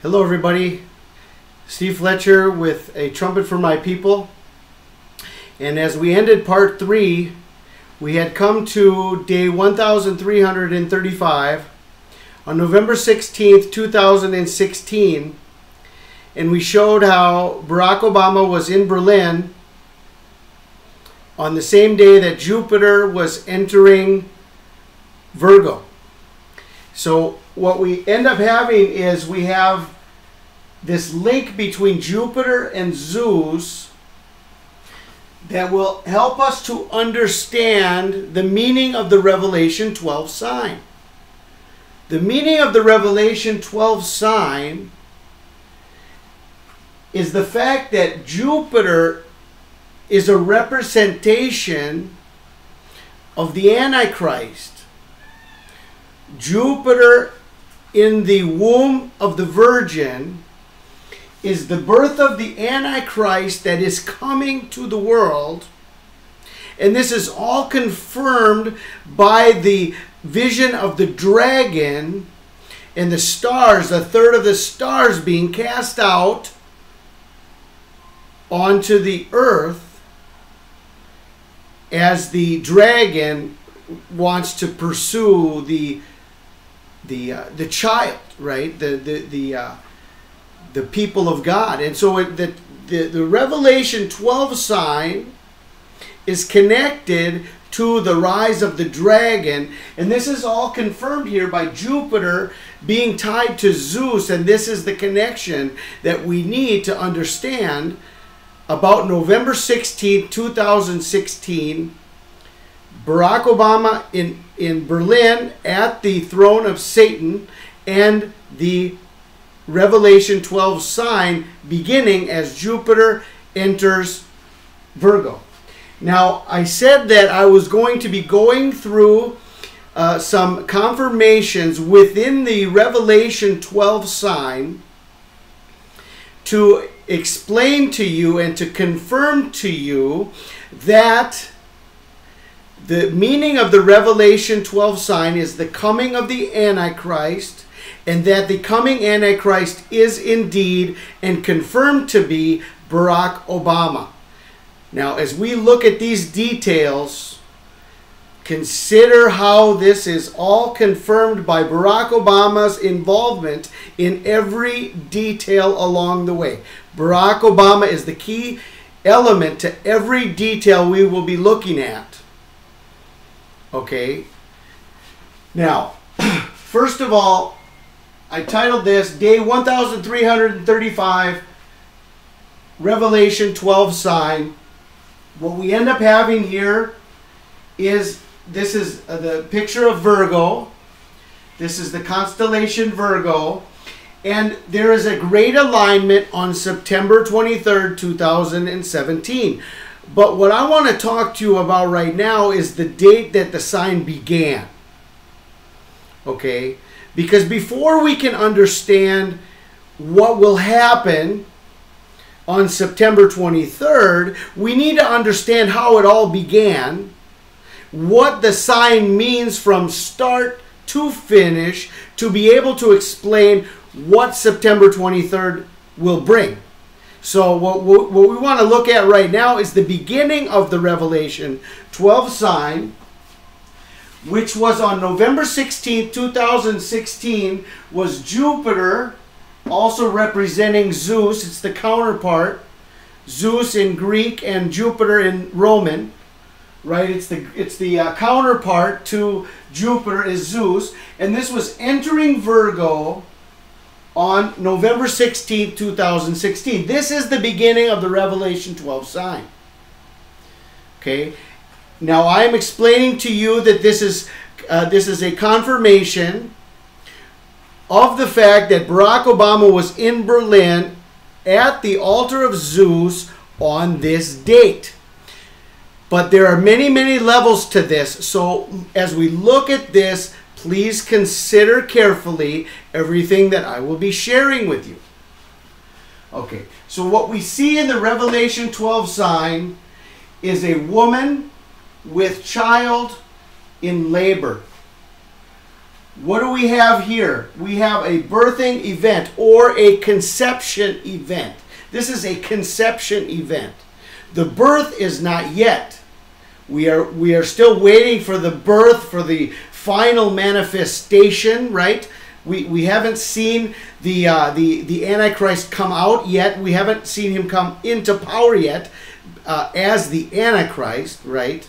Hello everybody, Steve Fletcher with a trumpet for my people. And as we ended part 3, we had come to day 1335 on November 16th, 2016, and we showed how Barack Obama was in Berlin on the same day that Jupiter was entering Virgo. So what we end up having is we have this link between Jupiter and Zeus that will help us to understand the meaning of the Revelation 12 sign. The meaning of the Revelation 12 sign is the fact that Jupiter is a representation of the Antichrist. Jupiter in the womb of the Virgin is the birth of the Antichrist that is coming to the world. And this is all confirmed by the vision of the dragon and the stars, a third of the stars being cast out onto the earth as the dragon wants to pursue the child, right? The people of God. And so the Revelation 12 sign is connected to the rise of the dragon, and this is all confirmed here by Jupiter being tied to Zeus, and this is the connection that we need to understand about November 16, 2016. Barack Obama in Berlin at the throne of Satan, and the Revelation 12 sign beginning as Jupiter enters Virgo. Now, I said that I was going to be going through some confirmations within the Revelation 12 sign to explain to you and to confirm to you that the meaning of the Revelation 12 sign is the coming of the Antichrist, and that the coming Antichrist is indeed and confirmed to be Barack Obama. Now, as we look at these details, consider how this is all confirmed by Barack Obama's involvement in every detail along the way. Barack Obama is the key element to every detail we will be looking at. Okay, now, first of all, I titled this Day 1335, Revelation 12 sign. What we end up having here is, this is the picture of Virgo. This is the constellation Virgo. And there is a great alignment on September 23rd, 2017. But what I want to talk to you about right now is the date that the sign began. Okay? Because before we can understand what will happen on September 23rd, we need to understand how it all began, what the sign means from start to finish, to be able to explain what September 23rd will bring. So what we want to look at right now is the beginning of the Revelation 12 sign, which was on November 16, 2016, was Jupiter, also representing Zeus. It's the counterpart. Zeus in Greek and Jupiter in Roman, right? It's the counterpart to Jupiter is Zeus. And this was entering Virgo on November 16, 2016. This is the beginning of the Revelation 12 sign. Okay? Now I am explaining to you that this is a confirmation of the fact that Barack Obama was in Berlin at the altar of Zeus on this date. But there are many, many levels to this. So as we look at this, please consider carefully everything that I will be sharing with you. Okay, so what we see in the Revelation 12 sign is a woman with child in labor. What do we have here? We have a birthing event or a conception event. This is a conception event. The birth is not yet. We are still waiting for the birth, for the final manifestation, right? We haven't seen the Antichrist come out yet. We haven't seen him come into power yet as the Antichrist, right?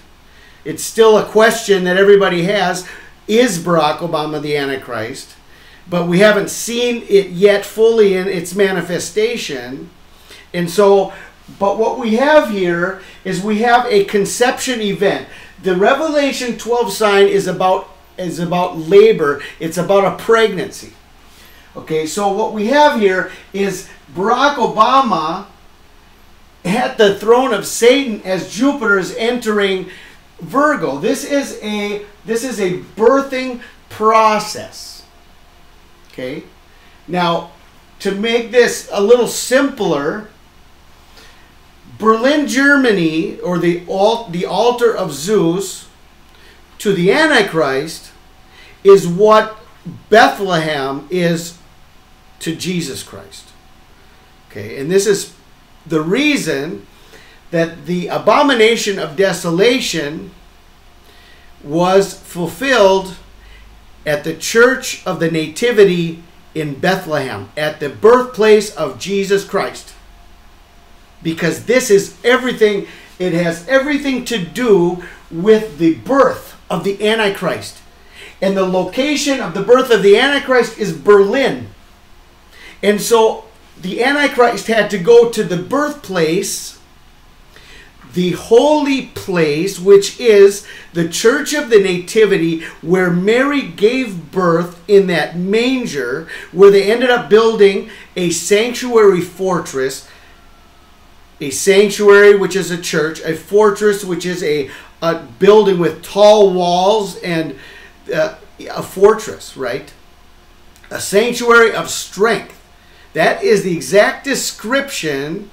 It's still a question that everybody has. Is Barack Obama the Antichrist? But we haven't seen it yet fully in its manifestation. And so, but what we have here is we have a conception event. The Revelation 12 sign is about labor. It's about a pregnancy. Okay, so what we have here is Barack Obama at the throne of Satan as Jupiter is entering Virgo. This is a birthing process. Okay? Now, to make this a little simpler, Berlin, Germany, or the altar of Zeus to the Antichrist is what Bethlehem is to Jesus Christ. Okay, and this is the reason that the abomination of desolation was fulfilled at the Church of the Nativity in Bethlehem, at the birthplace of Jesus Christ. Because this is everything, it has everything to do with the birth of the Antichrist. And the location of the birth of the Antichrist is Berlin. And so the Antichrist had to go to the birthplace, the holy place, which is the Church of the Nativity, where Mary gave birth in that manger, where they ended up building a sanctuary fortress. A sanctuary, which is a church, a fortress, which is a building with tall walls, and a fortress, right? A sanctuary of strength. That is the exact description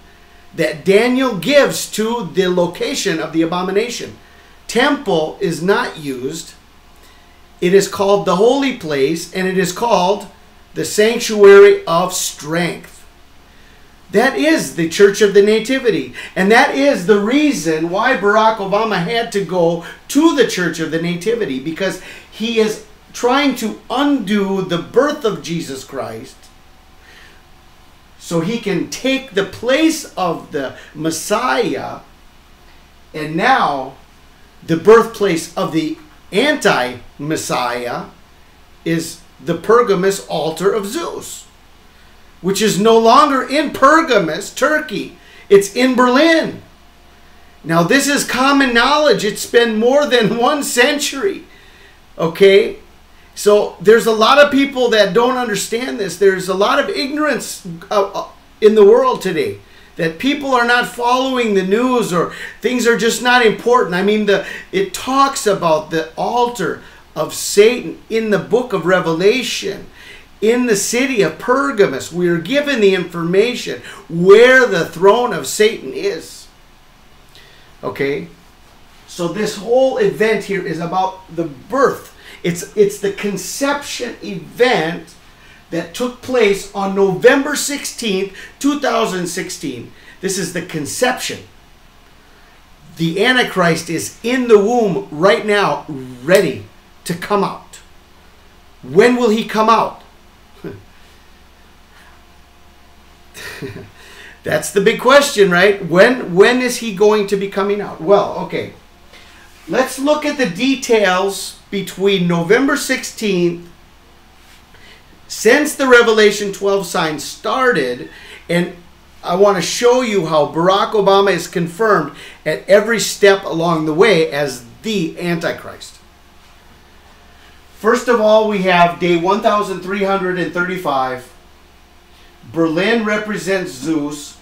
that Daniel gives to the location of the abomination. Temple is not used. It is called the holy place, and it is called the sanctuary of strength. That is the Church of the Nativity. And that is the reason why Barack Obama had to go to the Church of the Nativity, because he is trying to undo the birth of Jesus Christ so he can take the place of the Messiah, and now the birthplace of the anti-Messiah is the Pergamus altar of Zeus, which is no longer in Pergamus, Turkey. It's in Berlin. Now, this is common knowledge. It's been more than 1 century. Okay? So, there's a lot of people that don't understand this. There's a lot of ignorance in the world today, that people are not following the news, or things are just not important. I mean, it talks about the altar of Satan in the book of Revelation. In the city of Pergamus, we are given the information where the throne of Satan is. Okay? So this whole event here is about the birth. It's the conception event that took place on November 16th, 2016. This is the conception. The Antichrist is in the womb right now, ready to come out. When will he come out? That's the big question, right? When is he going to be coming out? Well, okay. Let's look at the details between November 16th, since the Revelation 12 sign started, and I want to show you how Barack Obama is confirmed at every step along the way as the Antichrist. First of all, we have day 1335. Berlin represents Zeus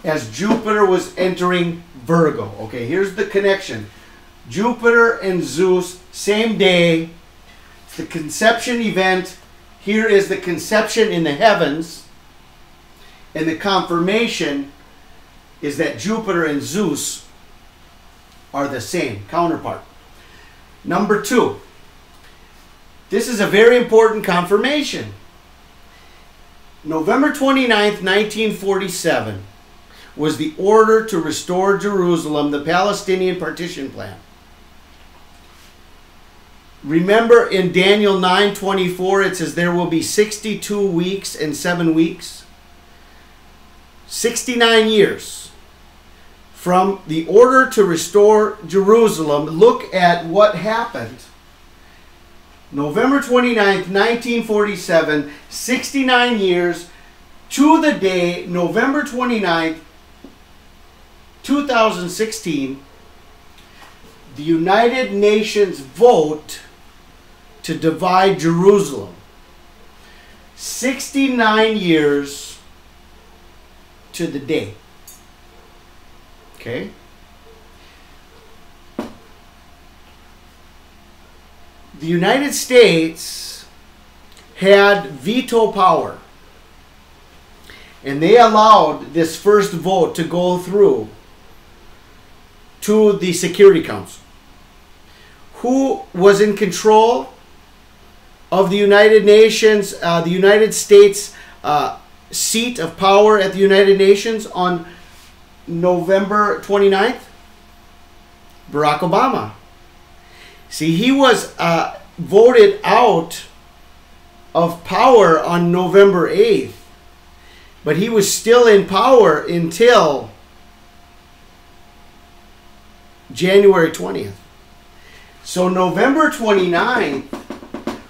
as Jupiter was entering Virgo. Okay, here's the connection. Jupiter and Zeus, same day. It's the conception event. Here is the conception in the heavens. And the confirmation is that Jupiter and Zeus are the same, counterpart. Number 2. This is a very important confirmation. November 29th, 1947 was the order to restore Jerusalem, the Palestinian partition plan. Remember in Daniel 9:24 it says there will be 62 weeks and 7 weeks. 69 years from the order to restore Jerusalem. Look at what happened. November 29th, 1947, 69 years to the day, November 29th, 2016, the United Nations vote to divide Jerusalem. 69 years to the day. Okay? The United States had veto power, and they allowed this first vote to go through to the Security Council. Who was in control of the United Nations, the United States seat of power at the United Nations on November 29th? Barack Obama. See, he was voted out of power on November 8th, but he was still in power until January 20th. So November 29th,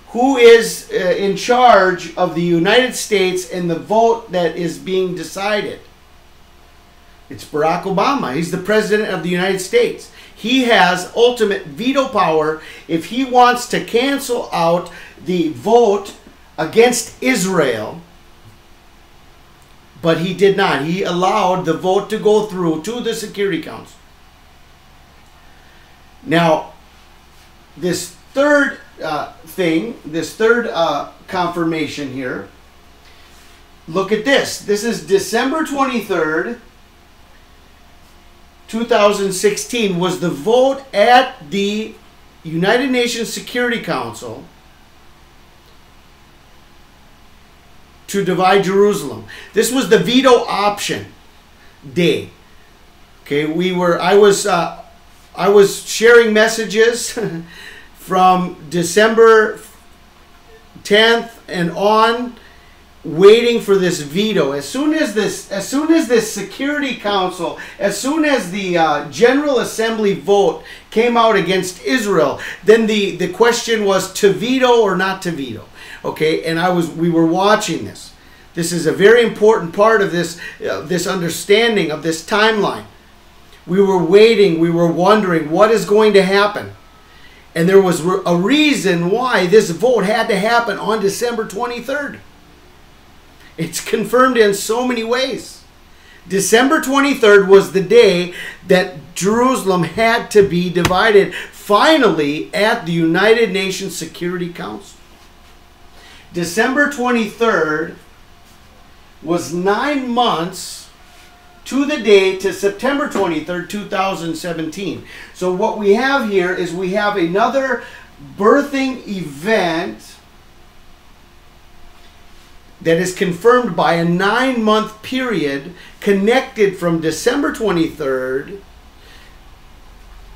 who is in charge of the United States and the vote that is being decided? It's Barack Obama. He's the President of the United States. He has ultimate veto power if he wants to cancel out the vote against Israel. But he did not. He allowed the vote to go through to the Security Council. Now, this third confirmation here, look at this. This is December 23rd, 2016 was the vote at the United Nations Security Council to divide Jerusalem. This was the veto option day. Okay, I was sharing messages from December 10th and on, waiting for this veto. As soon as this Security Council, as soon as the General Assembly vote came out against Israel, then the question was to veto or not to veto. Okay, and we were watching this. This is a very important part of this understanding of this timeline. We were waiting, we were wondering what is going to happen. And there was a reason why this vote had to happen on December 23rd. It's confirmed in so many ways. December 23rd was the day that Jerusalem had to be divided finally at the United Nations Security Council. December 23rd was 9 months to the day to September 23rd, 2017. So what we have here is we have another birthing event that is confirmed by a 9-month period connected from December 23rd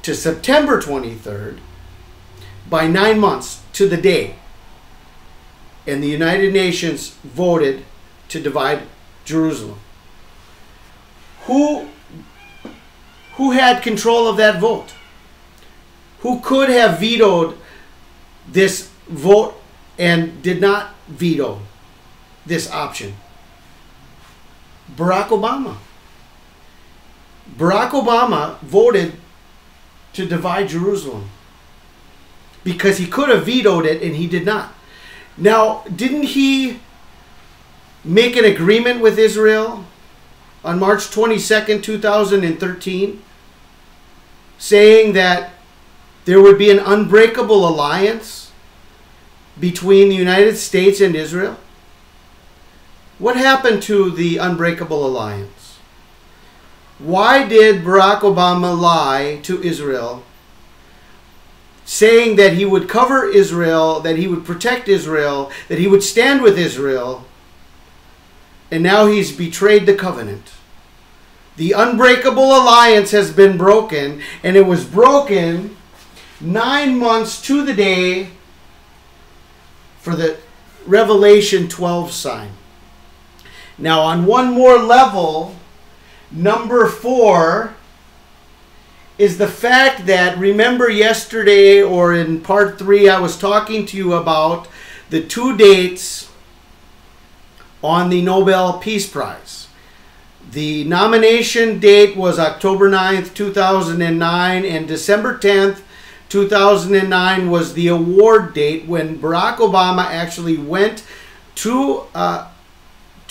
to September 23rd by 9 months to the day. And the United Nations voted to divide Jerusalem. Who had control of that vote? Who could have vetoed this vote and did not veto this option? Barack Obama. Barack Obama voted to divide Jerusalem because he could have vetoed it and he did not. Now, didn't he make an agreement with Israel on March 22nd, 2013, saying that there would be an unbreakable alliance between the United States and Israel? What happened to the unbreakable alliance? Why did Barack Obama lie to Israel saying that he would cover Israel, that he would protect Israel, that he would stand with Israel. And now he's betrayed the covenant. The unbreakable alliance has been broken, and it was broken 9 months to the day for the Revelation 12 sign. Now, on one more level, number 4 is the fact that, remember yesterday or in part 3, I was talking to you about the 2 dates on the Nobel Peace Prize. The nomination date was October 9th, 2009, and December 10th, 2009 was the award date when Barack Obama actually went to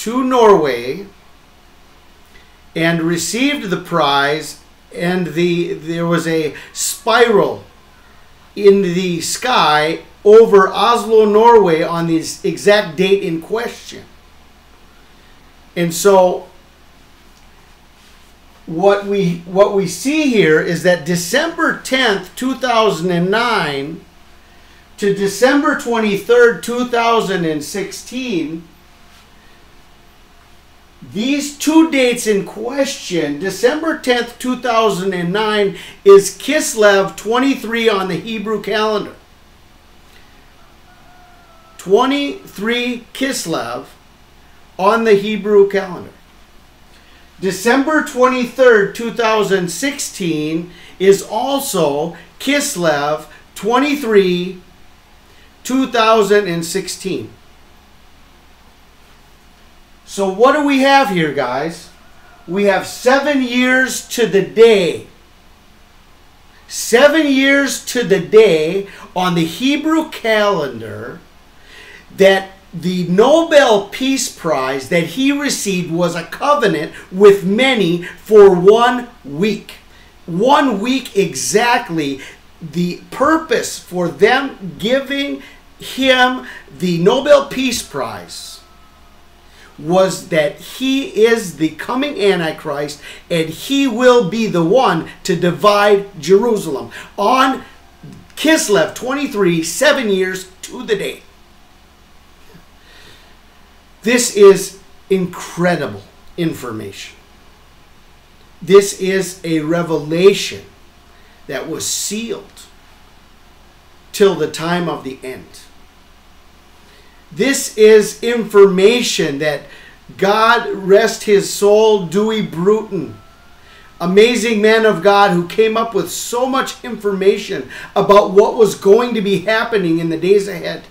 Norway and received the prize, and there was a spiral in the sky over Oslo, Norway on the exact date in question. And so what we see here is that December 10th, 2009 to December 23rd, 2016, these 2 dates in question, December 10th, 2009 is Kislev 23 on the Hebrew calendar. 23 Kislev on the Hebrew calendar. December 23rd, 2016 is also Kislev 23, 2016. So what do we have here, guys? We have 7 years to the day. 7 years to the day on the Hebrew calendar that the Nobel Peace Prize that he received was a covenant with many for 1 week. 1 week exactly. The purpose for them giving him the Nobel Peace Prize was that he is the coming Antichrist and he will be the one to divide Jerusalem on Kislev 23, 7 years to the day. This is incredible information. This is a revelation that was sealed till the time of the end. This is information that God rest his soul, Dewey Bruton, amazing man of God who came up with so much information about what was going to be happening in the days ahead.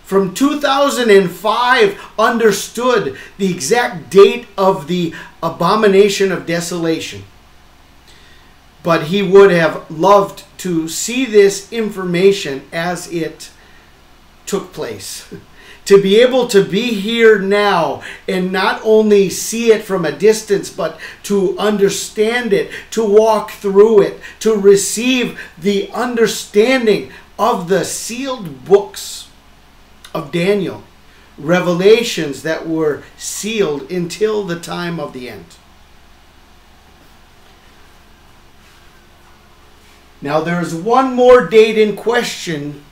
From 2005 understood the exact date of the abomination of desolation. But he would have loved to see this information as it took place. To be able to be here now and not only see it from a distance, but to understand it, to walk through it, to receive the understanding of the sealed books of Daniel, revelations that were sealed until the time of the end. Now there's one more date in question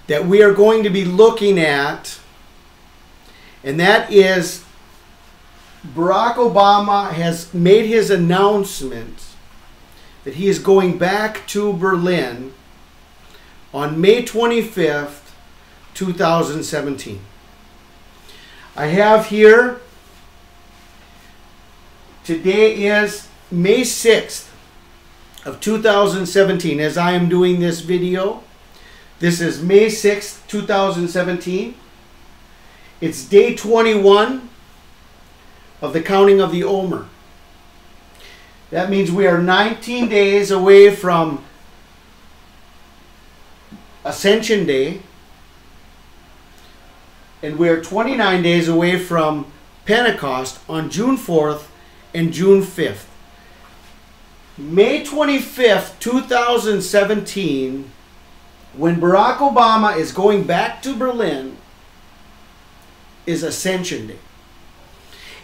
that we are going to be looking at, and that is Barack Obama has made his announcement that he is going back to Berlin on May 25th, 2017. I have here, today is May 6th of 2017 as I am doing this video. This is May 6th, 2017. It's day 21 of the counting of the Omer. That means we are 19 days away from Ascension Day, and we are 29 days away from Pentecost on June 4th and June 5th. May 25th, 2017, when Barack Obama is going back to Berlin, is Ascension Day.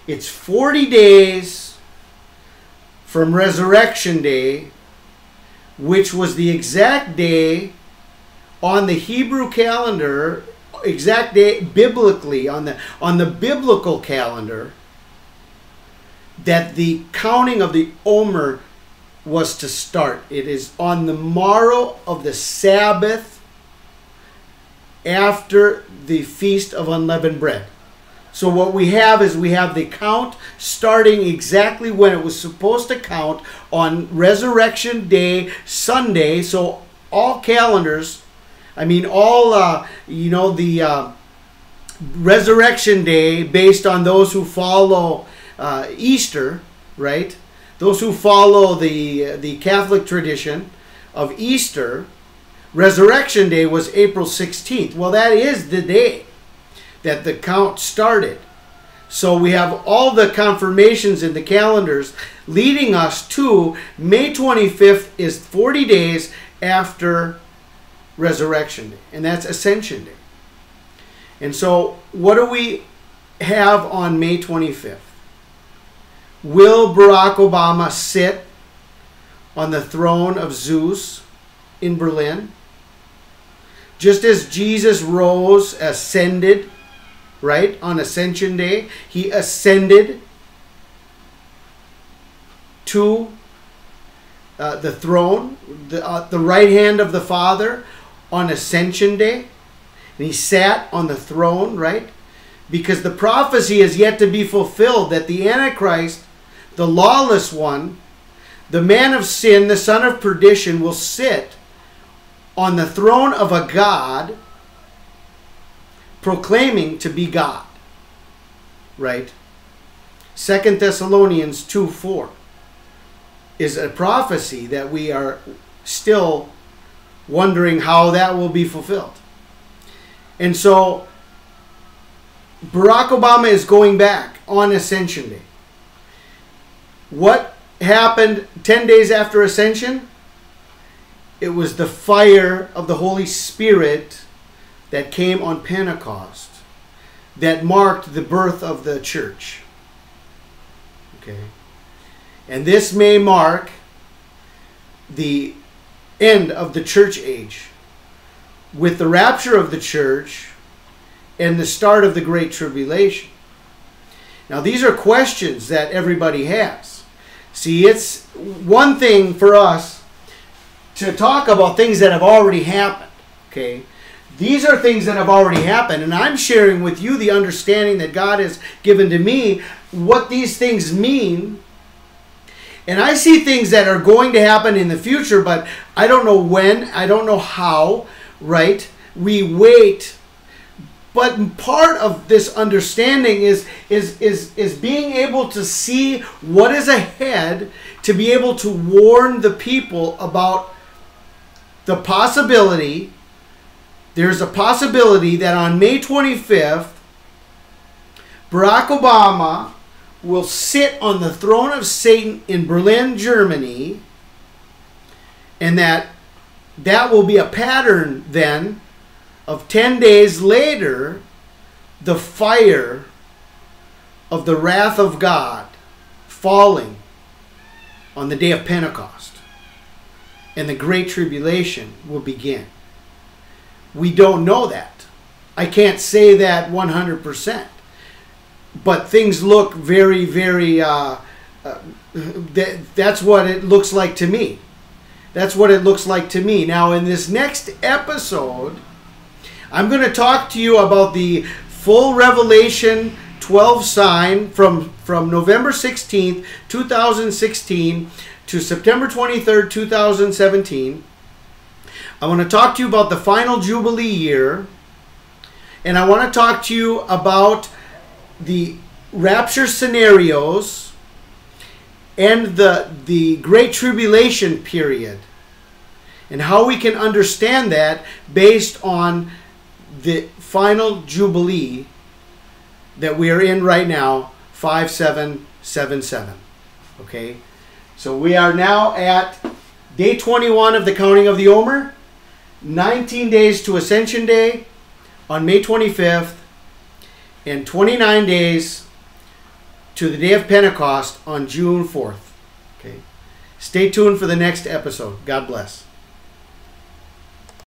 It's 40 days from Resurrection Day, which was the exact day on the Hebrew calendar, exact day biblically, on the biblical calendar, that the counting of the Omer was to start. It is on the morrow of the Sabbath after the Feast of Unleavened Bread. So what we have is we have the count starting exactly when it was supposed to count on Resurrection Day, Sunday. So all calendars, the Resurrection Day, based on those who follow Easter, right? Those who follow the Catholic tradition of Easter, Resurrection Day was April 16th. Well, that is the day that the count started. So we have all the confirmations in the calendars leading us to May 25th is 40 days after Resurrection Day. And that's Ascension Day. And so what do we have on May 25th? Will Barack Obama sit on the throne of Zeus in Berlin? Just as Jesus rose, ascended, right, on Ascension Day, he ascended to the throne, the right hand of the Father on Ascension Day. And he sat on the throne, right? Because the prophecy is yet to be fulfilled that the Antichrist, the lawless one, the man of sin, the son of perdition, will sit on the throne of a God proclaiming to be God. Right? 2 Thessalonians 2:4 is a prophecy that we are still wondering how that will be fulfilled. And so Barack Obama is going back on Ascension Day. What happened 10 days after Ascension? It was the fire of the Holy Spirit that came on Pentecost that marked the birth of the church. Okay. And this may mark the end of the church age with the rapture of the church and the start of the Great Tribulation. Now, these are questions that everybody has. See, it's one thing for us to talk about things that have already happened. Okay? These are things that have already happened, and I'm sharing with you the understanding that God has given to me, what these things mean. And I see things that are going to happen in the future, but I don't know when, I don't know how, right? We wait. But part of this understanding is being able to see what is ahead, to be able to warn the people about the possibility. There's a possibility that on May 25th, Barack Obama will sit on the throne of Satan in Berlin, Germany, and that will be a pattern then of 10 days later, the fire of the wrath of God falling on the day of Pentecost, and the Great Tribulation will begin. We don't know that. I can't say that 100%. But things look very, very, that's what it looks like to me. That's what it looks like to me. Now, in this next episode, I'm going to talk to you about the full Revelation 12 sign from November 16th, 2016 to September 23rd, 2017. I want to talk to you about the final Jubilee year. And I want to talk to you about the rapture scenarios and the Great Tribulation period, and how we can understand that based on the final Jubilee that we are in right now, 5777. Okay, so we are now at day 21 of the counting of the Omer, 19 days to Ascension Day on May 25th, and 29 days to the day of Pentecost on June 4th. Okay, Stay tuned for the next episode. God bless.